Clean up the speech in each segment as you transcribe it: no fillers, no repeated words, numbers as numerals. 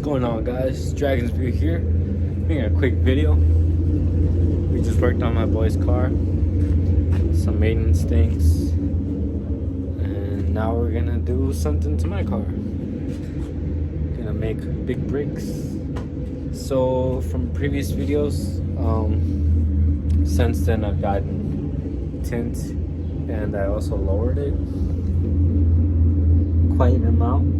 going on, guys? Dragon's View here. Making a quick video. We just worked on my boy's car, some maintenance things, and now we're gonna do something to my car. Gonna make big brakes. So from previous videos, since then I've gotten tint, and I also lowered it quite an amount.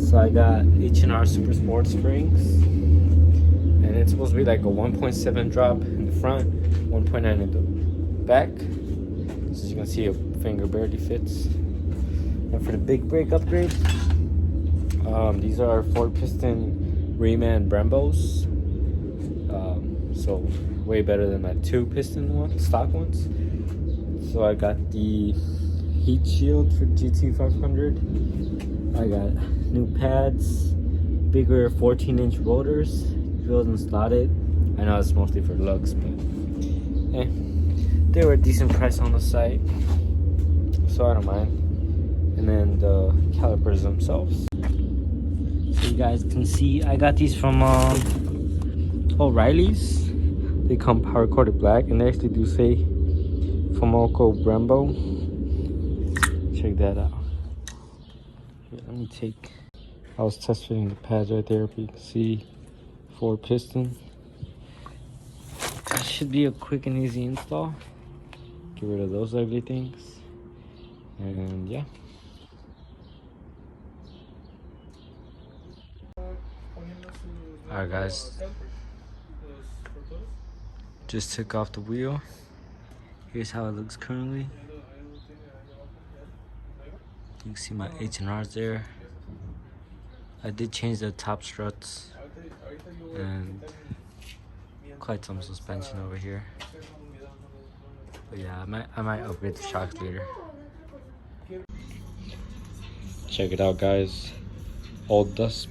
So I got H&R Super Sport springs, and it's supposed to be like a 1.7 drop in the front, 1.9 in the back. So as you can see, a finger barely fits. And for the big brake upgrade, these are 4-piston Reman Brembos. So way better than my 2-piston ones, stock ones. So I got the heat shield for GT 500. I got new pads, bigger 14-inch rotors, drilled and slotted. I know it's mostly for looks, but they were a decent price on the site, so I don't mind. And then the calipers themselves. So you guys can see I got these from Orielly's. They come power coated black, and they actually do say Fomoco Brembo. Check that out. Here, let me take. I was test fitting the pads right there, but you can see 4-piston. That should be a quick and easy install. Get rid of those ugly things, and yeah. Alright, guys. Just took off the wheel. Here's how it looks currently. You can see my H&Rs there. I did change the top struts and quite some suspension over here. But yeah, I might upgrade the shocks later. Check it out, guys. Old dust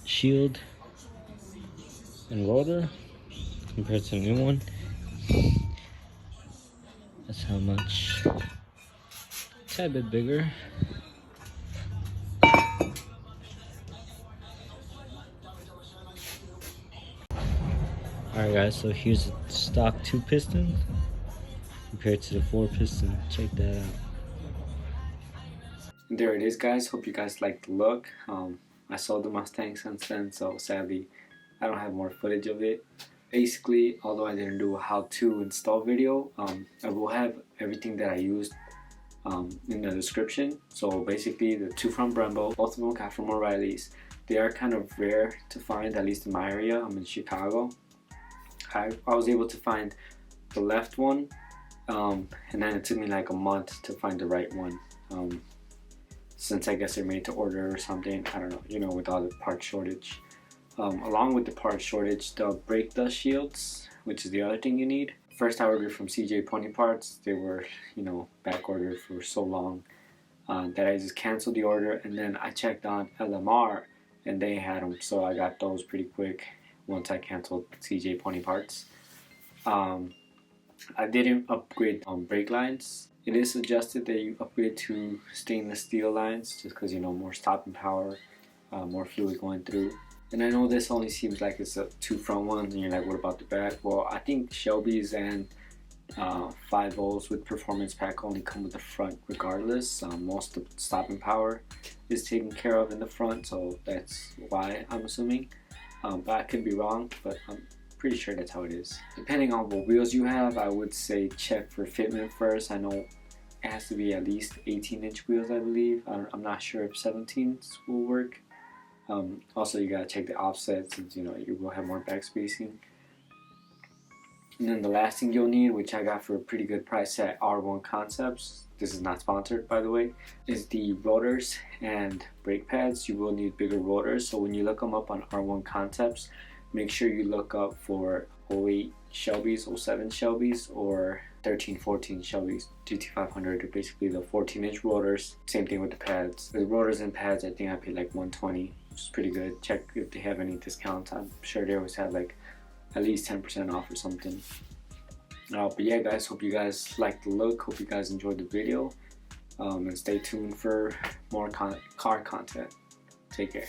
shield and rotor compared to the new one. That's how much. A tad bit bigger. Alright, guys, so here's a stock 2-piston compared to the 4-piston. Check that out. There it is, guys. Hope you guys liked the look. I sold the Mustang since then, so sadly I don't have more footage of it. Basically, although I didn't do a how-to install video, I will have everything that I used in the description. So basically, the 2 from Brembo, both of them got from Orielly's. They are kind of rare to find, at least in my area. I'm in Chicago. I was able to find the left one, and then it took me like a month to find the right one. Since I guess they're made to order or something, I don't know, you know, with all the part shortage. Along with the part shortage, the brake dust shields, which is the other thing you need. First I ordered from CJ Pony Parts. They were, you know, back ordered for so long that I just canceled the order, and then I checked on LMR and they had them, so I got those pretty quick once I canceled CJ Pony Parts. I didn't upgrade brake lines. It is suggested that you upgrade to stainless steel lines just because, you know, more stopping power, more fluid going through. And I know this only seems like it's a 2 front ones and you're like, what about the back? Well, I think Shelby's and 5.0s with performance pack only come with the front regardless. Most of the stopping power is taken care of in the front, so that's why I'm assuming. But I could be wrong, but I'm pretty sure that's how it is. Depending on what wheels you have, I would say check for fitment first. I know it has to be at least 18-inch wheels, I believe. I'm not sure if 17s will work. Also, you gotta check the offset, since, you know, you will have more back spacing. And then the last thing you'll need, which I got for a pretty good price at R1 Concepts, this is not sponsored by the way, is the rotors and brake pads. You will need bigger rotors, so when you look them up on R1 Concepts, make sure you look up for 08 Shelby's, 07 Shelby's, or 13, 14 Shelby's GT500. They're basically the 14-inch rotors. Same thing with the pads. The rotors and pads, I think I paid like $120, which is pretty good. Check if they have any discounts. I'm sure they always have like at least 10% off or something. But yeah, guys, hope you guys liked the look. Hope you guys enjoyed the video. and stay tuned for more car content. Take care.